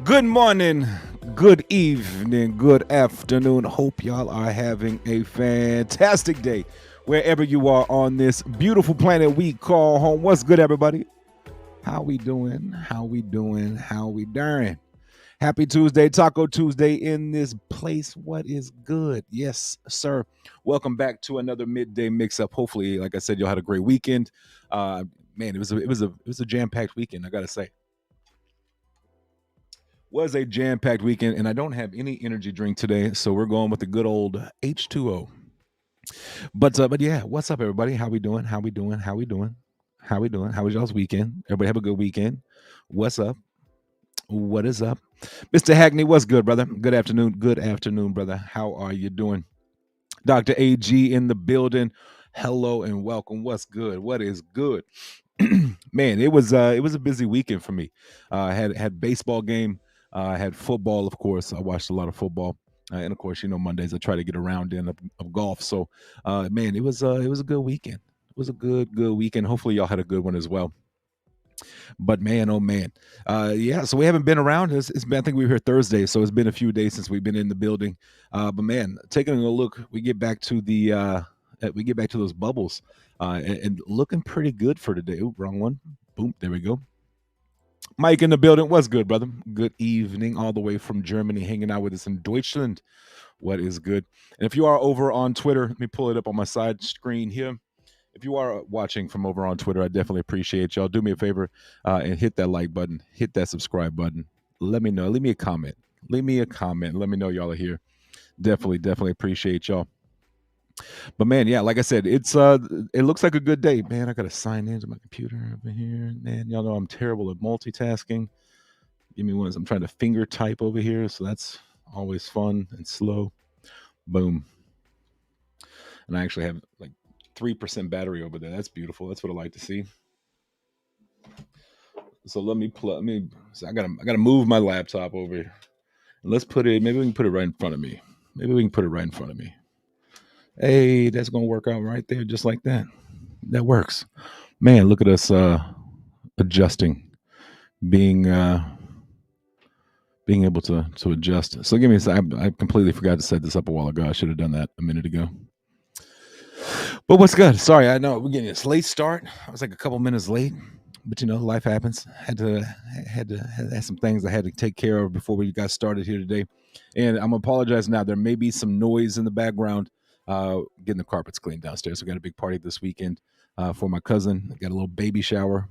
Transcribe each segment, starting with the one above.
Good morning, good evening, good afternoon. Hope y'all are having a fantastic day wherever you are on this beautiful planet we call home. What's good, everybody? How we doing? How we doing? How we doing? Happy Tuesday, Taco Tuesday in this place. What is good? Yes, sir. Welcome back to another midday mix-up. Hopefully, like I said, y'all had a great weekend. Man, it was a jam-packed weekend. I gotta say, was a jam-packed weekend, and I don't have any energy drink today, so we're going with the good old H2O. But yeah, what's up, everybody? How we doing? How we doing? How we doing? How we doing? How was y'all's weekend? Everybody have a good weekend. What's up? What is up? Mr. Hackney, what's good, brother? Good afternoon. Good afternoon, brother. How are you doing? Dr. AG in the building. Hello and welcome. What's good? What is good? Man, it was a busy weekend for me. Had baseball game, had football, of course. I watched a lot of football. And of course, Mondays I try to get around in of golf. So, man, it was a good weekend. It was a good weekend. Hopefully, y'all had a good one as well. But man, oh man, yeah. So we haven't been around. It's been, I think we were here Thursday, so it's been a few days since we've been in the building. But man, taking a look, we get back to those bubbles, and looking pretty good for today. Ooh, wrong one. Boom, there we go. Mike in the building. What's good, brother? Good evening, all the way from Germany, hanging out with us in Deutschland. What is good? And if you are over on Twitter, let me pull it up on my side screen here. If you are watching from over on Twitter, I definitely appreciate y'all. Do me a favor and hit that like button, hit that subscribe button. Let me know. Leave me a comment. Leave me a comment. Let me know y'all are here. Definitely appreciate y'all. But man, yeah, like I said, it looks like a good day. Man, I gotta sign into my computer over here. Man, y'all know I'm terrible at multitasking. Give me one. I'm trying to finger type over here, so that's always fun and slow. Boom. And I actually have like 3% battery over there. That's beautiful. That's what I like to see. So let me plug. Me. So I gotta move my laptop over here. And let's put it. Maybe we can put it right in front of me. Maybe we can put it right in front of me. Hey, that's gonna work out right there, just like that. That works. Man, look at us adjusting, being being able to adjust. So give me a second. I completely forgot to set this up a while ago. I should have done that a minute ago. But what's good? Sorry, I know we're getting a late start. I was like a couple minutes late, but life happens. Had some things I had to take care of before we got started here today, and I'm apologizing now. There may be some noise in the background. Getting the carpets cleaned downstairs. We got a big party this weekend for my cousin. Got a little baby shower,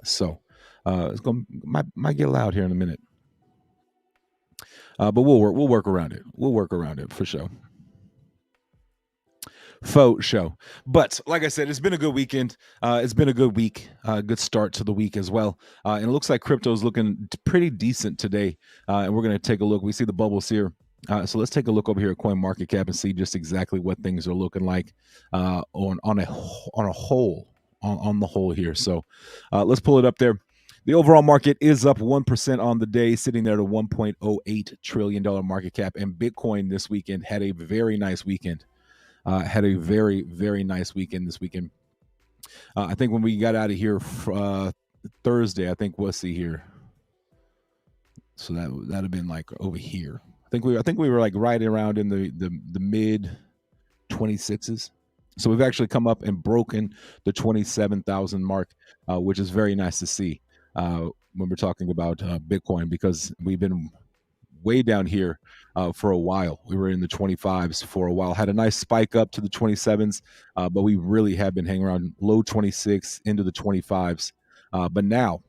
so it's going might get loud here in a minute. But we'll work around it. We'll work around it for sure. Faux show. But like I said, it's been a good weekend. It's been a good week. Good start to the week as well. And it looks like crypto's looking pretty decent today. And we're going to take a look. We see the bubbles here. So let's take a look over here at CoinMarketCap and see just exactly what things are looking like on a whole on the whole here. So let's pull it up there. The overall market is up 1% on the day, sitting there at a $1.08 trillion market cap. And Bitcoin this weekend had a very nice weekend. Had a very nice weekend this weekend. I think when we got out of here Thursday, I think we'll see here. So that'd have been like over here. I think we were like right around in the mid 26s. So we've actually come up and broken the 27,000 mark, which is very nice to see when we're talking about Bitcoin, because we've been way down here for a while. We were in the 25s for a while, had a nice spike up to the 27s, but we really have been hanging around low 26 into the 25s. But now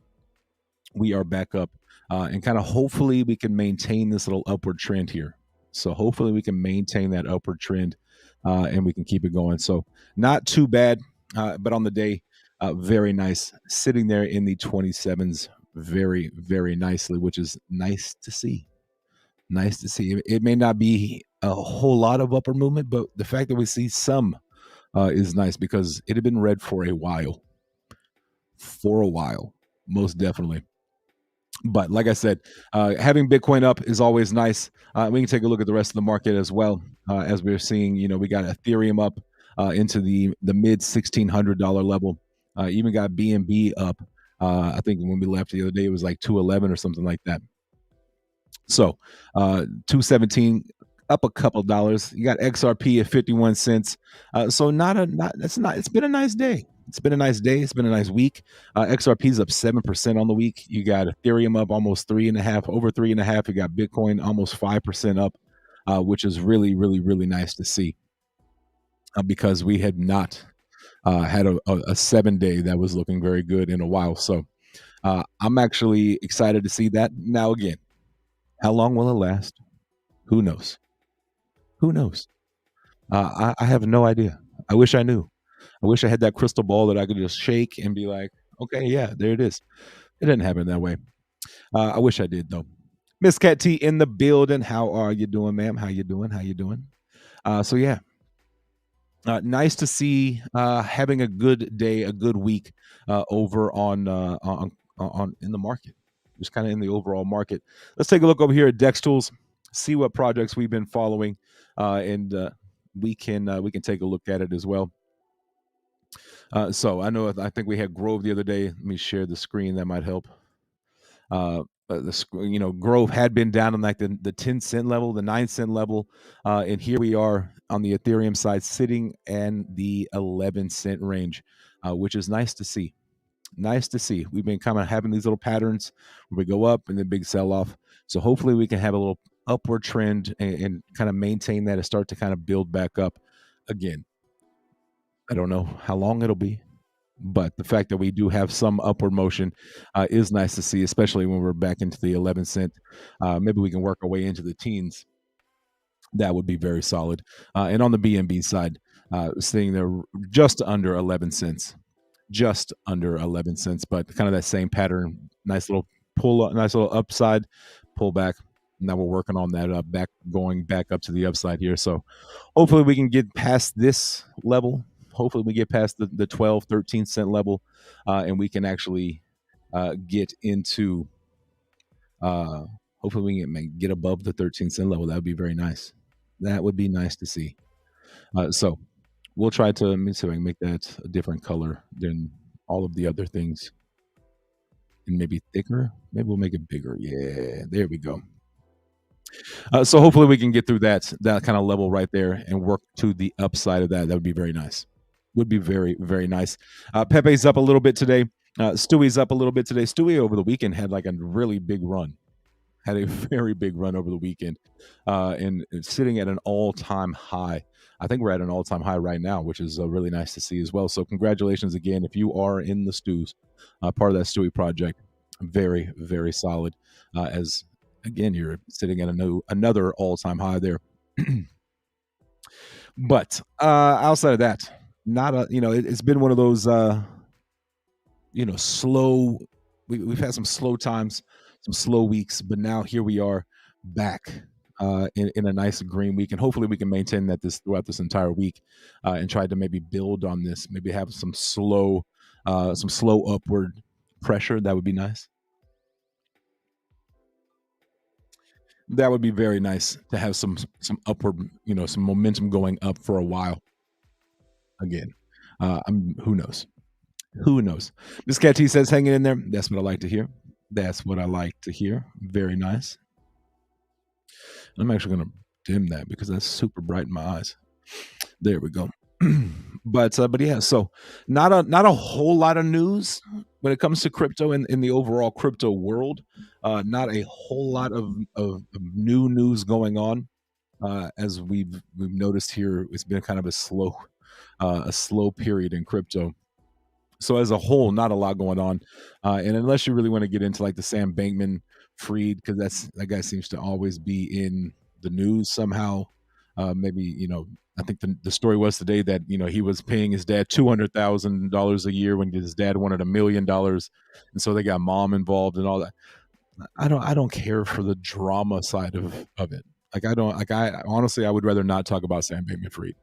we are back up, and kind of hopefully we can maintain this little upward trend here. So hopefully we can maintain that upward trend, and we can keep it going. So not too bad, but on the day, very nice, sitting there in the 27s very nicely, which is nice to see. Nice to see. It may not be a whole lot of upper movement, but the fact that we see some is nice, because it had been red for a while. Most definitely. But like I said, having Bitcoin up is always nice. We can take a look at the rest of the market as well, as we're seeing. We got Ethereum up into the mid $1,600 level. Even got BNB up. I think when we left the other day, it was like 211 or something like that. So 217, up a couple dollars. You got XRP at 51 cents. So not that's not it's been a nice day. It's been a nice day. It's been a nice week. XRP is up 7% on the week. You got Ethereum up almost three and a half, over three and a half. You got Bitcoin almost 5% up, which is really, really, really nice to see, because we had not had a 7 day that was looking very good in a while. So I'm actually excited to see that. Now, again, how long will it last? Who knows? Who knows? I have no idea. I wish I knew. I wish I had that crystal ball that I could just shake and be like, okay, yeah, there it is. It didn't happen that way. I wish I did though. Miss Cat T in the building. How are you doing, ma'am? How you doing? How you doing? So yeah, nice to see having a good day, a good week over on in the market, just kind of in the overall market. Let's take a look over here at Dex Tools, see what projects we've been following, and we can take a look at it as well. So I think we had Grove the other day. Let me share the screen. That might help. Grove had been down on like the 10-cent level, the 9-cent level, and here we are on the Ethereum side, sitting in the 11-cent range, which is nice to see. Nice to see. We've been kind of having these little patterns where we go up and then big sell off. So hopefully we can have a little upward trend and kind of maintain that and start to kind of build back up again. I don't know how long it'll be, but the fact that we do have some upward motion is nice to see, especially when we're back into the 11 cent. Maybe we can work our way into the teens. That would be very solid. And on the BNB side, sitting there just under 11 cents, just under 11 cents, but kind of that same pattern. Nice little pull, nice little upside, pull back. Now we're working on that back, going back up to the upside here. So hopefully we can get past this level. Hopefully we get past the 12, 13 cent level, and we can actually get into, hopefully we can get above the 13-cent level. That would be very nice. That would be nice to see. So we'll try to, let me see if I can make that a different color than all of the other things, and maybe thicker. Maybe we'll make it bigger. Yeah, there we go. So hopefully we can get through that kind of level right there and work to the upside of that. That would be very nice. Would be very, very nice. Pepe's up a little bit today. Stewie's up a little bit today. Stewie over the weekend had like a really big run. Had a very big run over the weekend, and sitting at an all-time high. I think we're at an all-time high right now, which is really nice to see as well. So congratulations again if you are in the Stews, part of that Stewie project. Very, very solid. As again, you're sitting at another all-time high there. But outside of that, not a it's been one of those slow. We've had some slow times, some slow weeks, but now here we are back in a nice green week, and hopefully we can maintain that throughout this entire week, and try to maybe build on this. Maybe have some slow upward pressure. That would be nice. That would be very nice to have some upward, some momentum going up for a while again. Who knows? Who knows? Miss Cat T says, hanging in there. That's what I like to hear. That's what I like to hear. Very nice. I'm actually going to dim that because that's super bright in my eyes. There we go. but yeah, so not a whole lot of news when it comes to crypto in the overall crypto world. Not a whole lot of new news going on. As we've noticed here, it's been kind of a slow period in crypto. So as a whole, not a lot going on, and unless you really want to get into like the Sam Bankman Fried, because that guy seems to always be in the news somehow. Maybe I think the story was today that he was paying his dad $200,000 a year when his dad wanted $1 million, and so they got mom involved and all that. I don't care for the drama side of it. I honestly I would rather not talk about Sam Bankman Fried.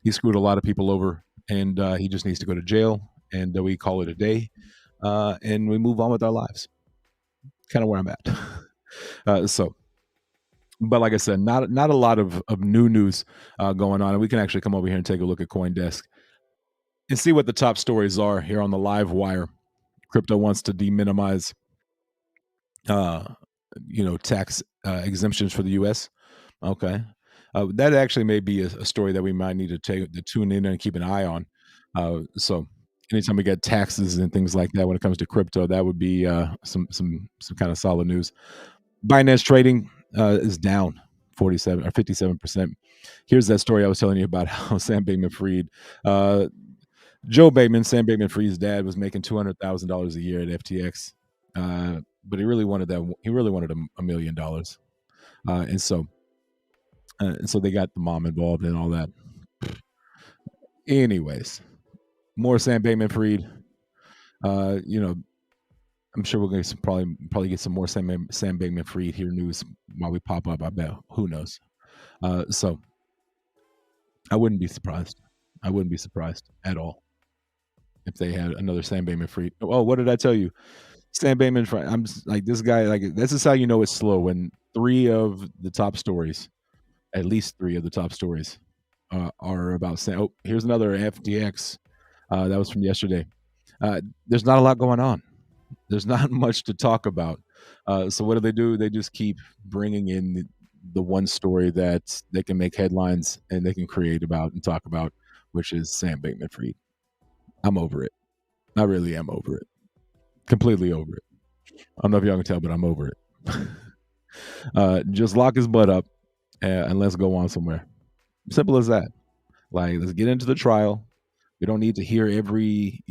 He screwed a lot of people over, and he just needs to go to jail, and we call it a day, and we move on with our lives. Kind of where I'm at. So, but like I said, not a lot of new news going on, and we can actually come over here and take a look at CoinDesk and see what the top stories are here on the live wire. Crypto wants to deminimize tax exemptions for the U.S. Okay. That actually may be a story that we might need to tune in and keep an eye on. So anytime we get taxes and things like that when it comes to crypto, that would be some kind of solid news. Binance trading is down 47 or 57%. Here's that story I was telling you about how Sam Bankman-Fried, uh, Sam Bankman-Fried's dad was making $200,000 a year at FTX, but he really wanted that. He really wanted $1 million, and so they got the mom involved and all that. Anyways, more Sam Bankman-Fried. You know, I'm sure we're going to probably get some more Sam Bankman-Fried here news while we pop up. I bet. Who knows? So I wouldn't be surprised. I wouldn't be surprised at all if they had another Sam Bankman-Fried. Oh, what did I tell you? Sam Bankman-Fried. I'm just, like this guy. Like this is how you know it's slow when three of the top stories, at least three of the top stories, are about Sam. Oh, here's another FTX. That was from yesterday. There's not a lot going on. There's not much to talk about. So what do? They just keep bringing in the one story that they can make headlines and they can create about and talk about, which is Sam Bankman-Fried. I'm over it. I really am over it. Completely over it. I don't know if y'all can tell, but I'm over it. Just lock his butt up and let's go on somewhere. Simple as that. Like, let's get into the trial. We don't need to hear every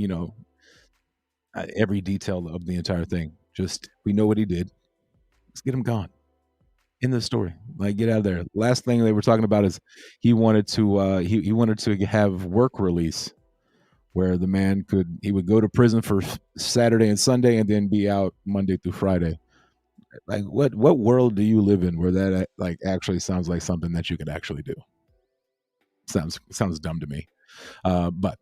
detail of the entire thing. Just we know what he did. Let's get him gone. In the story, like get out of there. Last thing they were talking about is he wanted to have work release where the man he would go to prison for Saturday and Sunday and then be out Monday through Friday. Like what world do you live in where that like actually sounds like something that you could actually do? Sounds dumb to me. But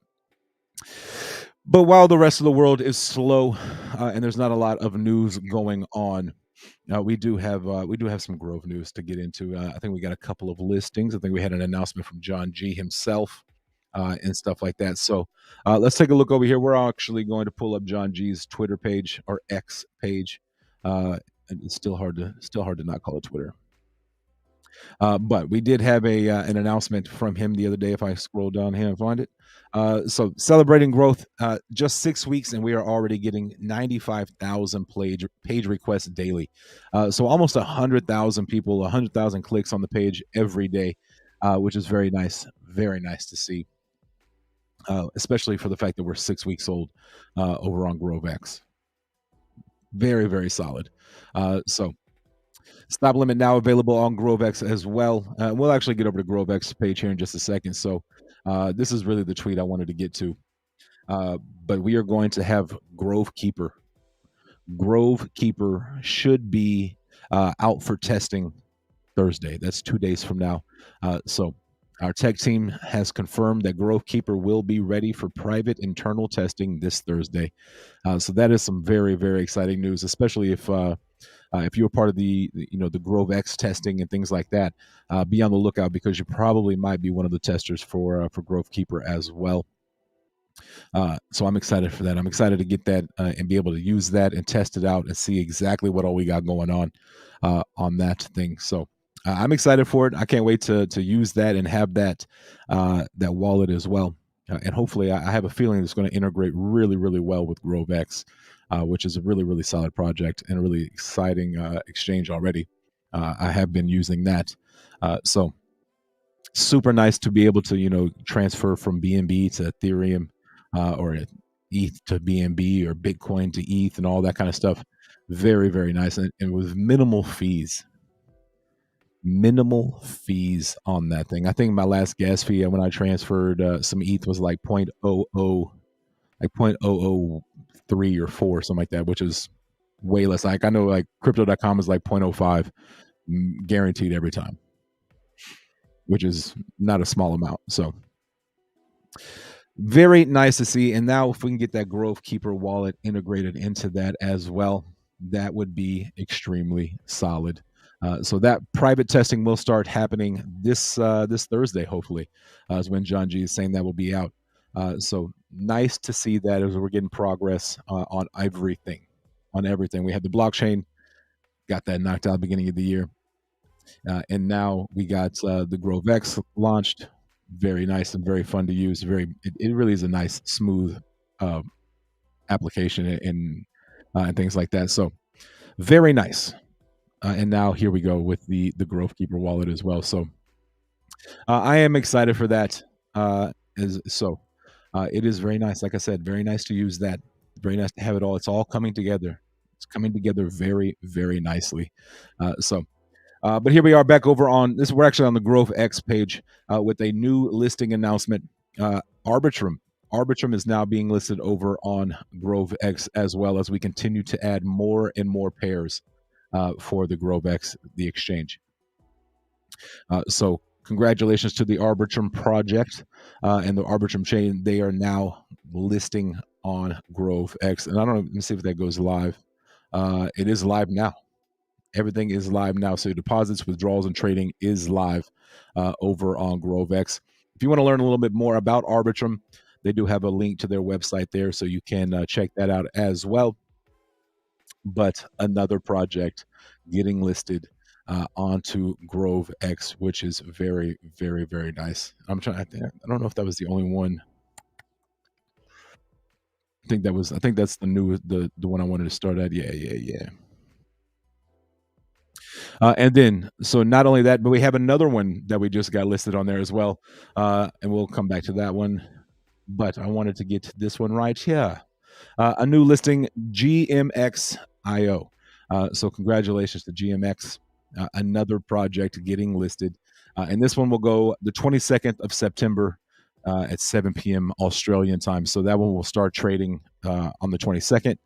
while the rest of the world is slow and there's not a lot of news going on, we do have some Grove news to get into. I think we got a couple of listings. I think we had an announcement from John G himself and stuff like that. So let's take a look over here. We're actually going to pull up John G's Twitter page or X page. It's still hard to not call it Twitter. But we did have an announcement from him the other day. If I scroll down here and find it, so celebrating growth, just 6 weeks, and we are already getting 95,000 page requests daily. So almost 100,000 people, 100,000 clicks on the page every day, which is very nice to see. Especially for the fact that we're 6 weeks old over on GroveX. Very, very solid. So Stop Limit now available on GroveX as well. We'll actually get over to GroveX page here in just a second. So this is really the tweet I wanted to get to. But we are going to have Grove Keeper. Grove Keeper should be out for testing Thursday. That's 2 days from now. So our tech team has confirmed that Grove Keeper will be ready for private internal testing this Thursday. So that is some very, very exciting news, especially if you're part of the GroveX testing and things like that. Be on the lookout because you probably might be one of the testers for Grove Keeper as well. So I'm excited for that. I'm excited to get that and be able to use that and test it out and see exactly what all we got going on that thing. So I'm excited for it. I can't wait to use that and have that wallet as well. And hopefully, I have a feeling it's going to integrate really, really well with GroveX, which is a really, really solid project and a really exciting exchange already. I have been using that. So super nice to be able to transfer from BNB to Ethereum or ETH to BNB or Bitcoin to ETH and all that kind of stuff. Very, very nice, and with minimal fees on that thing. I think my last gas fee when I transferred some ETH was like 0.00, like 0.003 or 4, something like that, which is way less. Like I know like crypto.com is like 0.05 guaranteed every time, which is not a small amount. So very nice to see. And now if we can get that Grove Keeper wallet integrated into that as well, that would be extremely solid. So that private testing will start happening this Thursday, hopefully, is when John G is saying that will be out. So nice to see that as we're getting progress on everything. We have the blockchain got that knocked out beginning of the year. And now we got the Grove X launched. Very nice and very fun to use. It really is a nice, smooth uh, application and things like that. So very nice. And now here we go with the Grove Keeper wallet as well. So I am excited for that. Is so it is very nice. Like I said, very nice to use that. Very nice to have it all. It's all coming together. It's coming together very, very nicely. So but here we are back over on this. We're actually on the Grove X page with a new listing announcement. Arbitrum. Arbitrum is now being listed over on Grove X as well as we continue to add more and more pairs for the Grove X, the exchange. So congratulations to the Arbitrum project and the Arbitrum chain. They are now listing on Grove X. And I don't know, let me see if that goes live. It is live now. Everything is live now. So deposits, withdrawals, and trading is live over on Grove X. If you want to learn a little bit more about Arbitrum, they do have a link to their website there, so you can check that out as well. But another project getting listed onto Grove X, which is very, very, very nice. I'm trying. I don't know if that was the only one. I think that was. I think that's the new the one I wanted to start at. Yeah. And then, so not only that, but we have another one that we just got listed on there as well. And we'll come back to that one. But I wanted to get this one right here. A new listing, GMX.io. So congratulations to GMX. Another project getting listed. And this one will go the 22nd of September at 7 p.m. Australian time. So that one will start trading on the 22nd,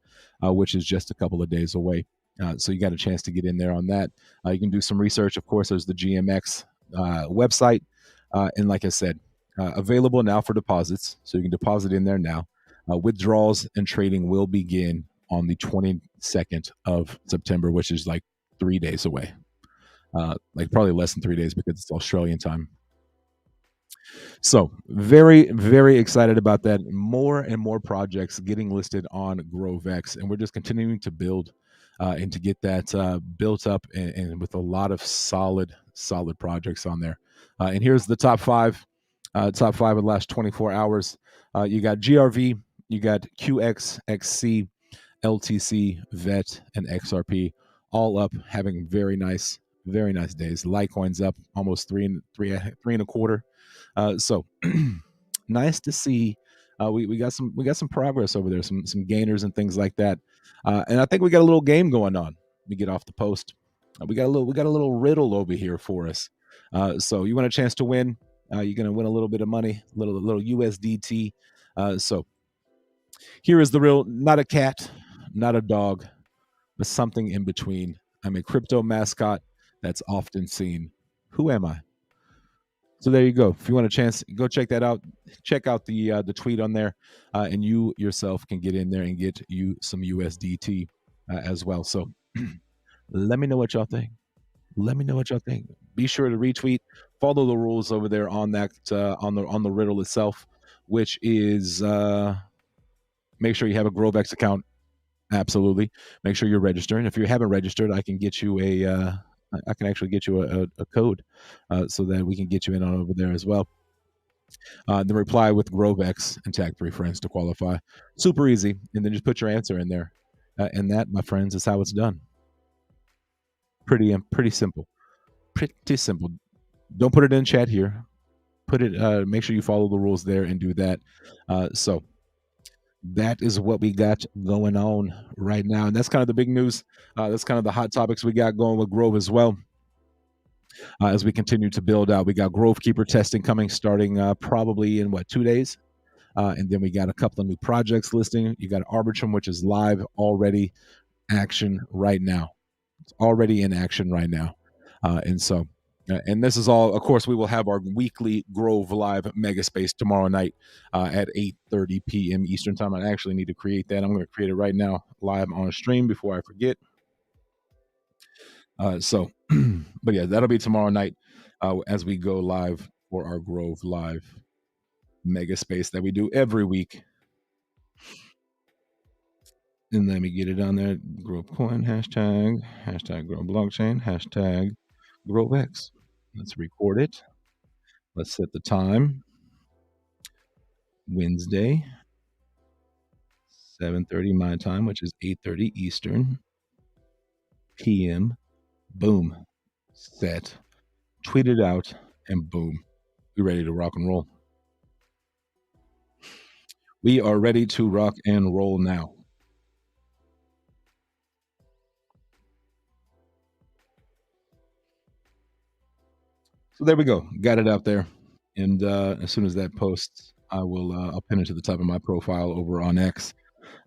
which is just a couple of days away. So you got a chance to get in there on that. You can do some research. Of course, there's the GMX website. And like I said, available now for deposits. So you can deposit in there now. Withdrawals and trading will begin on the 22nd of September, which is like 3 days away. Like probably less than 3 days because it's Australian time. So very, very excited about that. More and more projects getting listed on Grove X, and we're just continuing to build and to get that built up and with a lot of solid projects on there. And here's the top five of the last 24 hours. You got GRV, you got QX, XC, LTC, VET, and XRP, all up, having very nice days. Litecoin's up almost three and a quarter. So nice to see. We got some progress over there, some gainers and things like that. And I think we got a little game going on. We get off the post. We got a little riddle over here for us. So you want a chance to win? You're gonna win a little bit of money, little USDT. So here is the real, not a cat, not a dog, but something in between. I'm a crypto mascot that's often seen. Who am I? So there you go. If you want a chance, go check that out. Check out the tweet on there, and you yourself can get in there and get you some USDT as well. So let me know what y'all think. Let me know what y'all think. Be sure to retweet, follow the rules over there on that on the riddle itself, which is make sure you have a GroveX account. Absolutely. Make sure you're registering. If you haven't registered, I can get you I can actually get you a code so that we can get you in on over there as well. Then reply with GroveX and tag 3 friends to qualify. Super easy. And then just put your answer in there. And that, my friends, is how it's done. Pretty simple. Pretty simple. Don't put it in chat here. Put it. Make sure you follow the rules there and do that. So that is what we got going on right now, and that's kind of the big news. That's kind of the hot topics we got going with Grove as well. As we continue to build out, we got Grove Keeper testing coming, starting probably in 2 days, and then we got a couple of new projects listing. You got Arbitrum, which is live already, action right now. It's already in action right now, and so. And this is all, of course, we will have our weekly Grove Live Mega Space tomorrow night at 8:30 p.m. Eastern Time. I actually need to create that. I'm going to create it right now live on stream before I forget. But yeah, that'll be tomorrow night as we go live for our Grove Live Mega Space that we do every week. And let me get it on there. Grove coin hashtag grow blockchain, hashtag GroveX. Let's record it. Let's set the time. Wednesday, 7:30 my time, which is 8:30 Eastern PM. Boom. Set. Tweet it out, and boom. We're ready to rock and roll. We are ready to rock and roll now. So there we go. Got it out there. And as soon as that posts, I'll pin it to the top of my profile over on X,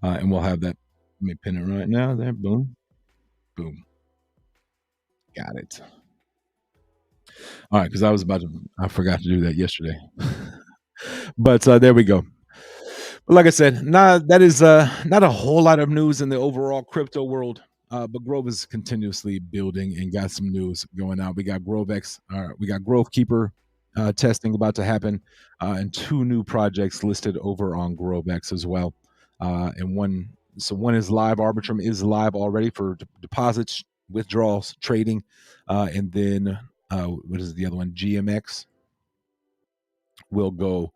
and we'll have that. Let me pin it right now. There, boom, boom, got it. All right, because I forgot to do that yesterday, but there we go. Like I said, that is not a whole lot of news in the overall crypto world. But Grove is continuously building and got some news going out. We got GroveX, we got Grove Keeper testing about to happen, and two new projects listed over on GroveX as well. One is live. Arbitrum is live already for deposits, withdrawals, trading, and then what is the other one? GMX will go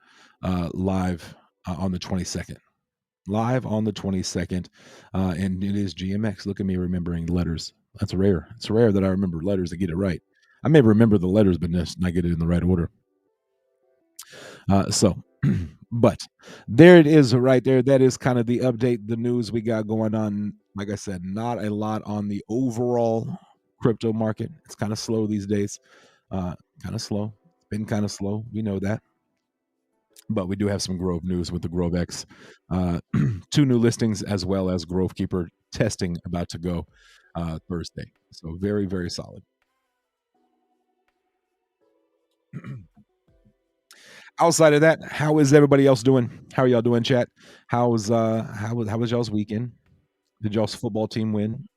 live on the 22nd. Live on the 22nd, and it is GMX. Look at me remembering letters. That's rare. It's rare that I remember letters to get it right. I may remember the letters, but not get it in the right order. But there it is right there. That is kind of the update, the news we got going on. Like I said, not a lot on the overall crypto market. It's kind of slow these days. Kind of slow. It's been kind of slow. We know that. But we do have some Grove news with the GroveX. Two new listings as well as Grove Keeper testing about to go Thursday. So very, very solid. Outside of that, how is everybody else doing? How are y'all doing, chat? How was y'all's weekend? Did y'all's football team win,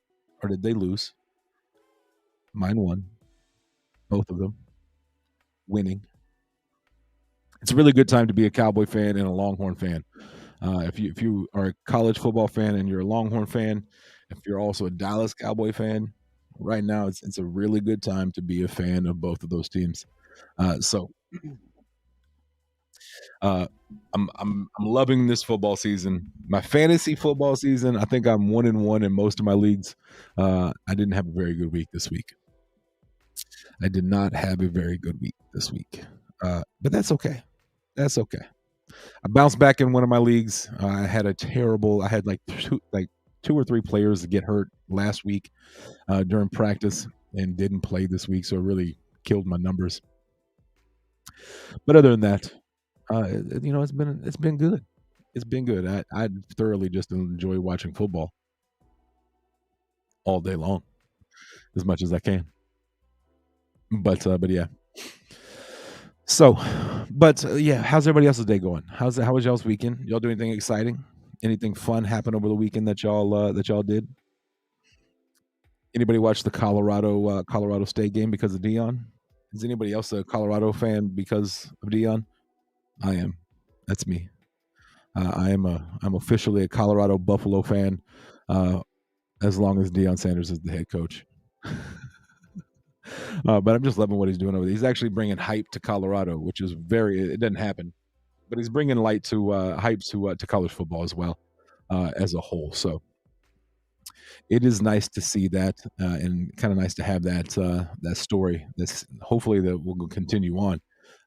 or did they lose? Mine won. Both of them winning. It's a really good time to be a Cowboy fan and a Longhorn fan. If you are a college football fan and you're a Longhorn fan, if you're also a Dallas Cowboy fan, right now it's a really good time to be a fan of both of those teams. So I'm loving this football season. My fantasy football season, I think I'm 1-1 in most of my leagues. I didn't have a very good week this week. I did not have a very good week this week, but that's okay. That's okay. I bounced back in one of my leagues. I had like two or three players get hurt last week during practice and didn't play this week, so it really killed my numbers. But other than that, it's been good. It's been good. I thoroughly just enjoy watching football all day long, as much as I can. But yeah. So, but yeah, how's everybody else's day going? How was y'all's weekend? Y'all do anything exciting? Anything fun happen over the weekend that y'all did? Anybody watch the Colorado State game because of Dion? Is anybody else a Colorado fan because of Dion? I am. That's me. I'm officially a Colorado Buffalo fan, as long as Deion Sanders is the head coach. But I'm just loving what he's doing over there. He's actually bringing hype to Colorado, which is it doesn't happen, but he's bringing hype to college football as well, as a whole. So it is nice to see that, and kind of nice to have that story. That's hopefully that will continue on.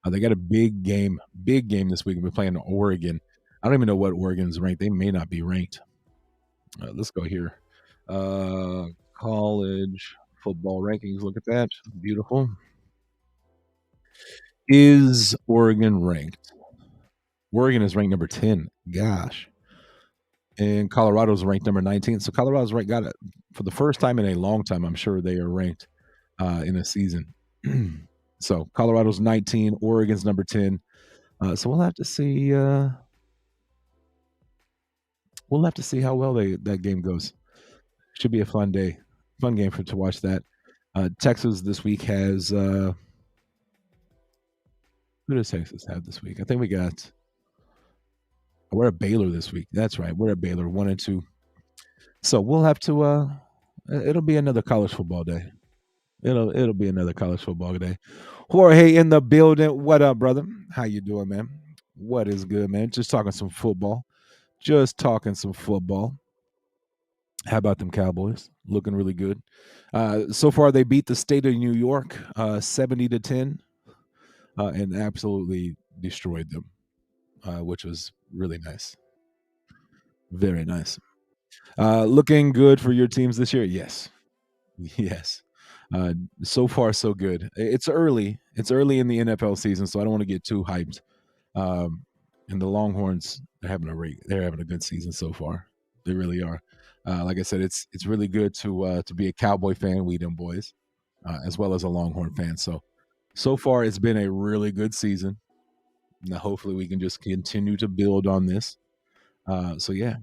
They got a big game this week. We're playing Oregon. I don't even know what Oregon's ranked. They may not be ranked. Let's go here. College football rankings. Look at that. Beautiful. Is Oregon ranked? Oregon is ranked number 10. Gosh. And Colorado's ranked number 19. So Colorado's got it for the first time in a long time. I'm sure they are ranked in a season. So Colorado's 19, Oregon's number 10. So we'll have to see. We'll have to see how well that game goes. Should be a fun game to watch that. Texas this week has. Who does Texas have this week? I think we got. We're at Baylor this week. That's right. We're at Baylor 1-2. So we'll have to. It'll be another college football day. It'll be another college football day. Jorge in the building. What up, brother? How you doing, man? What is good, man? Just talking some football. Just talking some football. How about them Cowboys? Looking really good. So far, they beat the state of New York 70-10, and absolutely destroyed them, which was really nice. Very nice. Looking good for your teams this year? Yes. Yes. So far, so good. It's early. It's early in the NFL season, so I don't want to get too hyped. Um, and the Longhorns they're having a good season so far. They really are. Like I said, it's really good to be a Cowboy fan, we them boys, as well as a Longhorn fan. So far it's been a really good season. Now hopefully we can just continue to build on this. So yeah,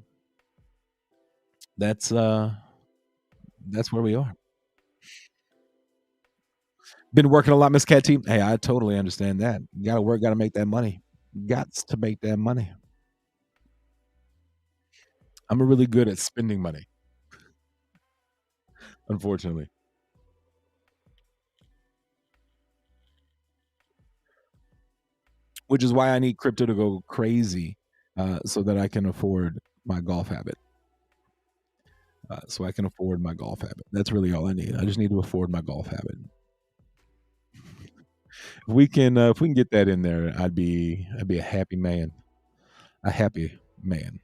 that's uh that's where we are. Been working a lot, Miss Cat Team. Hey, I totally understand that. You gotta work, gotta make that money. Gots to make that money. I'm really good at spending money, unfortunately. Which is why I need crypto to go crazy, so that I can afford my golf habit. So I can afford my golf habit. That's really all I need. I just need to afford my golf habit. If we can get that in there, I'd be a happy man. A happy man.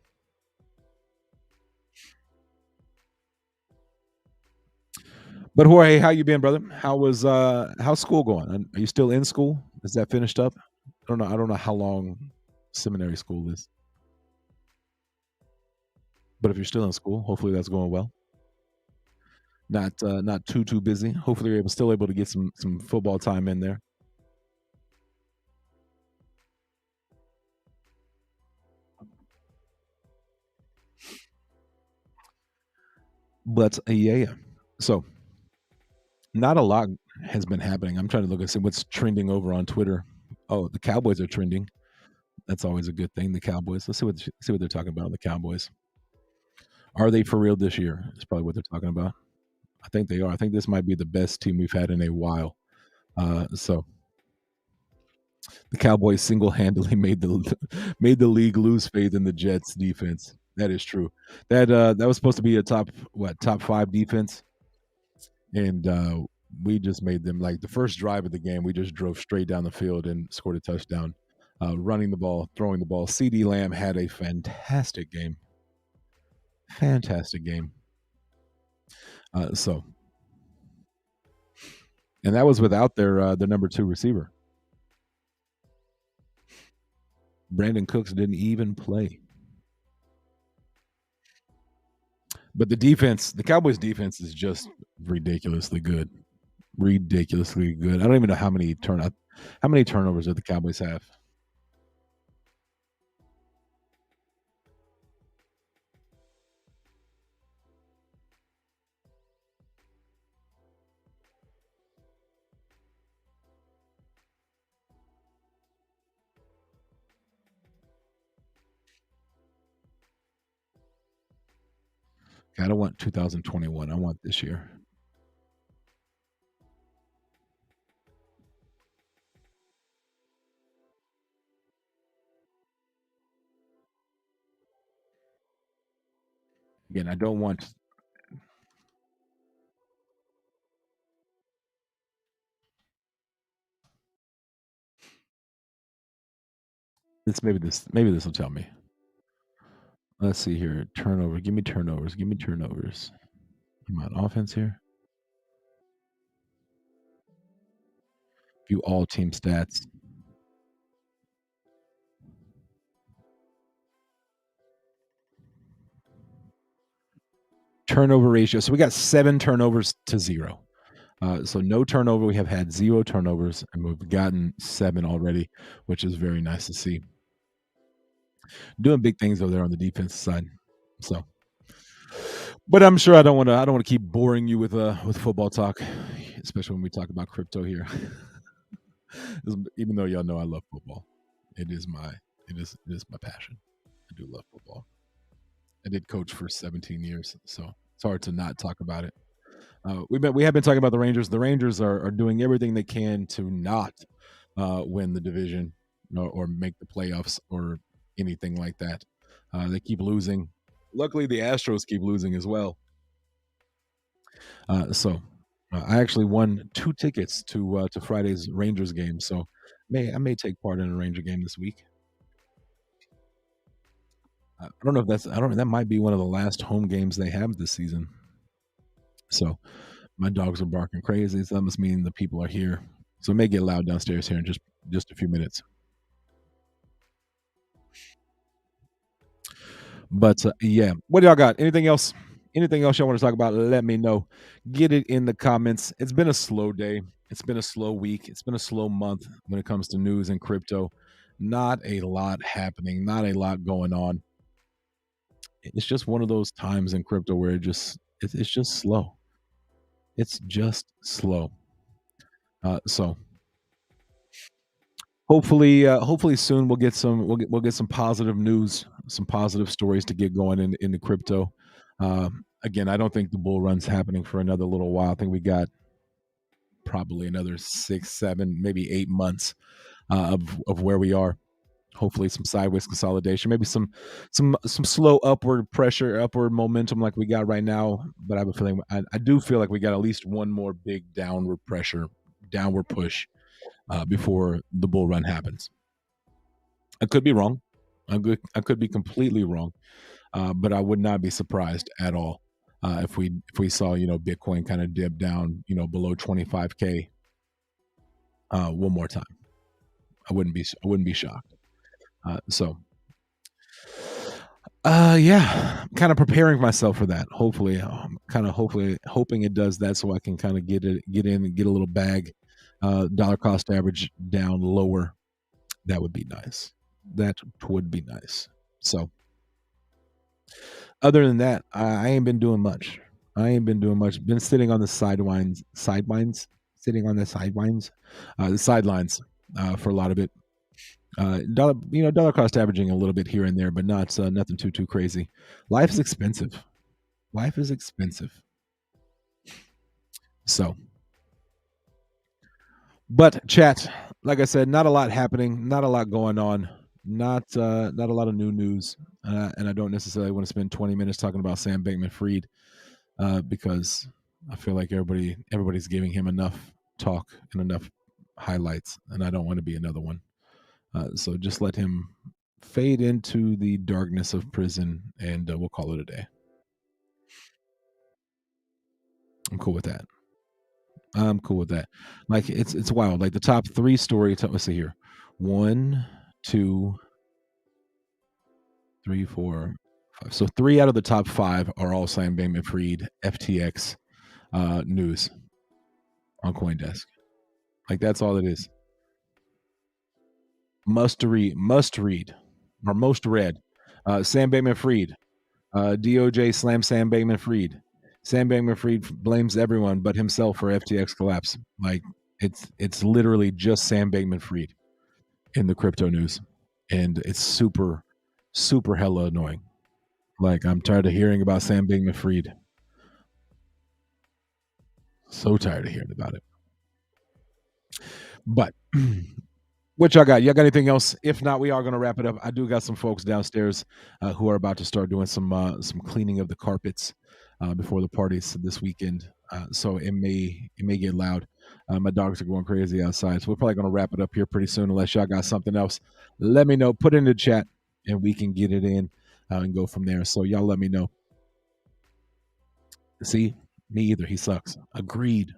But Jorge, how you been, brother? How's school going? Are you still in school? Is that finished up? I don't know how long seminary school is. But if you're still in school, hopefully that's going well. Not too busy. Hopefully you're still able to get some football time in there. But yeah. So not a lot has been happening. I'm trying to look and see what's trending over on Twitter. Oh, the Cowboys are trending. That's always a good thing. The Cowboys. Let's see what they're talking about. The Cowboys. Are they for real this year? Is probably what they're talking about. I think they are. I think this might be the best team we've had in a while. So the Cowboys single-handedly made the league lose faith in the Jets defense. That is true. That was supposed to be a top 5 defense, and we just made them, like, the first drive of the game. We just drove straight down the field and scored a touchdown, running the ball, throwing the ball. CD Lamb had a fantastic game. So, and that was without their number 2 receiver. Brandon Cooks didn't even play. But the Cowboys defense is just ridiculously good. Ridiculously good. I don't even know how many turnovers did the Cowboys have? I don't want 2021. I want this year. Again, I don't want maybe this will tell me. Let's see here. Turnover. Give me turnovers. Give me turnovers. I'm on offense here. View all team stats. Turnover ratio. So we got 7 turnovers to 0. So no turnover. We have had 0 turnovers, and we've gotten 7 already, which is very nice to see. Doing big things over there on the defensive side. So, but I'm sure I don't want to keep boring you with football talk, especially when we talk about crypto here. Even though y'all know I love football, it is my passion. I do love football. I did coach for 17 years, so it's hard to not talk about it. We have been talking about the Rangers. The Rangers are doing everything they can to not win the division or make the playoffs or anything like that. They keep losing. Luckily, the Astros keep losing as well. I actually won 2 tickets to Friday's Rangers game. So I may take part in a Ranger game this week. I don't know if that's I don't know that might be one of the last home games they have this season. So my dogs are barking crazy. So that must mean the people are here. So it may get loud downstairs here in just a few minutes. But yeah, what do y'all got? Anything else? Anything else y'all want to talk about? Let me know. Get it in the comments. It's been a slow day. It's been a slow week. It's been a slow month when it comes to news and crypto. Not a lot happening. Not a lot going on. It's just one of those times in crypto where it's just slow. It's just slow. So hopefully soon we'll get some positive news, some positive stories to get going in the crypto. Again, I don't think the bull run's happening for another little while. I think we got probably another 6, 7, maybe 8 months of where we are. Hopefully, some sideways consolidation, maybe some slow upward pressure, upward momentum like we got right now. But I have a feeling I do feel like we got at least one more big downward pressure, downward push before the bull run happens. I could be wrong. I could be completely wrong, but I would not be surprised at all if we saw Bitcoin kind of dip down below 25K one more time. I wouldn't be shocked. So yeah, I'm kind of preparing myself for that. Hopefully, hopefully hoping it does that so I can kind of get in and get a little bag. Dollar cost average down lower. That would be nice. That would be nice. So other than that, I ain't been doing much. I ain't been doing much. Been sitting on the sitting on the sidelines for a lot of it. Dollar cost averaging a little bit here and there, but not nothing too crazy. Life is expensive. Life is expensive. So, but chat, like I said, not a lot happening, not a lot going on, not a lot of new news, and I don't necessarily want to spend 20 minutes talking about Sam Bankman-Fried because I feel like everybody's giving him enough talk and enough highlights, and I don't want to be another one. So just let him fade into the darkness of prison, and we'll call it a day. I'm cool with that. I'm cool with that. Like it's wild. Like the top three story. Let's see here. 1, 2, 3, 4, 5. So 3 out of the top 5 are all Sam Bankman-Fried FTX news on CoinDesk. Like that's all it is. Must read, or most read. Sam Bankman-Fried. DOJ slams Sam Bankman-Fried. Sam Bankman-Fried blames everyone but himself for FTX collapse. Like it's literally just Sam Bankman-Fried in the crypto news, and it's super hella annoying. Like I'm tired of hearing about Sam Bankman-Fried. So tired of hearing about it. But what y'all got? Y'all got anything else? If not, we are going to wrap it up. I do got some folks downstairs who are about to start doing some cleaning of the carpets before the parties this weekend. So it may get loud. My dogs are going crazy outside, so we're probably going to wrap it up here pretty soon. Unless y'all got something else, let me know. Put it in the chat, and we can get it in and go from there. So y'all let me know. See, me either. He sucks. Agreed.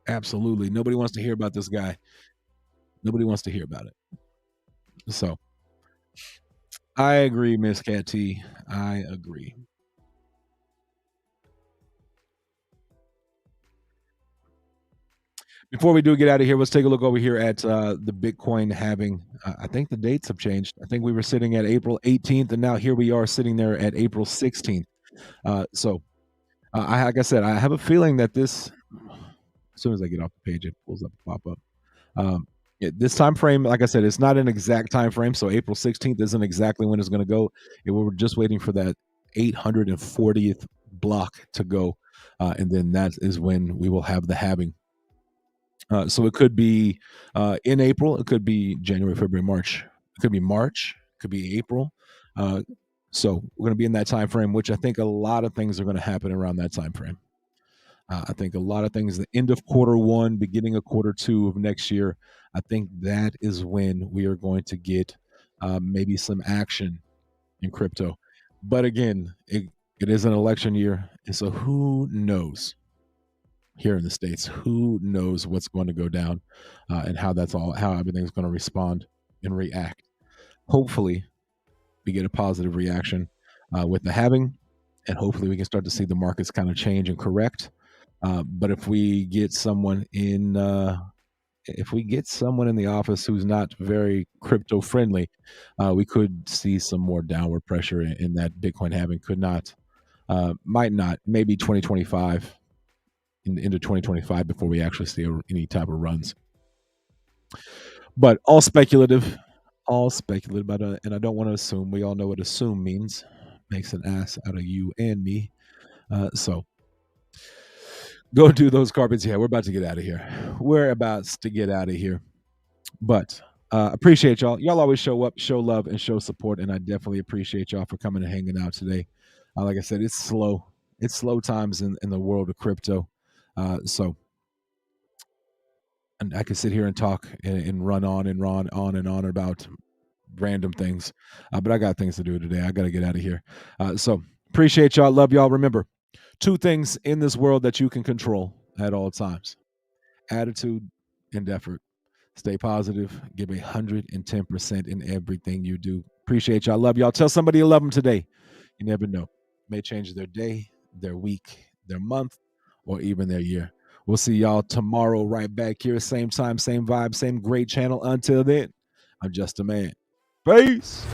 Absolutely. Nobody wants to hear about this guy. Nobody wants to hear about it. So I agree, Miss Cat T. I agree. Before we do get out of here, let's take a look over here at the Bitcoin halving. I think the dates have changed. I think we were sitting at April 18th, and now here we are sitting there at April 16th. Like I said, I have a feeling that this, as soon as I get off the page, it pulls up a pop up. This time frame, like I said, it's not an exact time frame. So April 16th isn't exactly when it's going to go. We're just waiting for that 840th block to go, and then that is when we will have the halving. So it could be in April, it could be January, February, March. It could be March, it could be April. Uh, so we're going to be in that time frame, which I think a lot of things are going to happen around that time frame. I think a lot of things, the end of quarter one, beginning of quarter two of next year, I think that is when we are going to get maybe some action in crypto. But again, it is an election year. And so who knows here in the States? Who knows what's going to go down and how everything's going to respond and react. Hopefully, we get a positive reaction with the halving, and hopefully we can start to see the markets kind of change and correct. But if we get someone in the office who's not very crypto friendly, we could see some more downward pressure in that Bitcoin halving. Might not, maybe 2025 into 2025 before we actually see any type of runs. But all speculative. But and I don't want to assume. We all know what assume means. Makes an ass out of you and me. So go do those carpets. Yeah, we're about to get out of here. But appreciate y'all. Y'all always show up, show love, and show support. And I definitely appreciate y'all for coming and hanging out today. Like I said, it's slow. It's slow times in the world of crypto. So and I could sit here and talk and run on and on about random things. But I got things to do today. I got to get out of here. So appreciate y'all. Love y'all. Remember, 2 things in this world that you can control at all times: attitude and effort. Stay positive. Give 110% in everything you do. Appreciate y'all. Love y'all. Tell somebody you love them today. You never know. May change their day, their week, their month, or even their year. We'll see y'all tomorrow right back here. Same time, same vibe, same great channel. Until then, I'm just a man. Peace.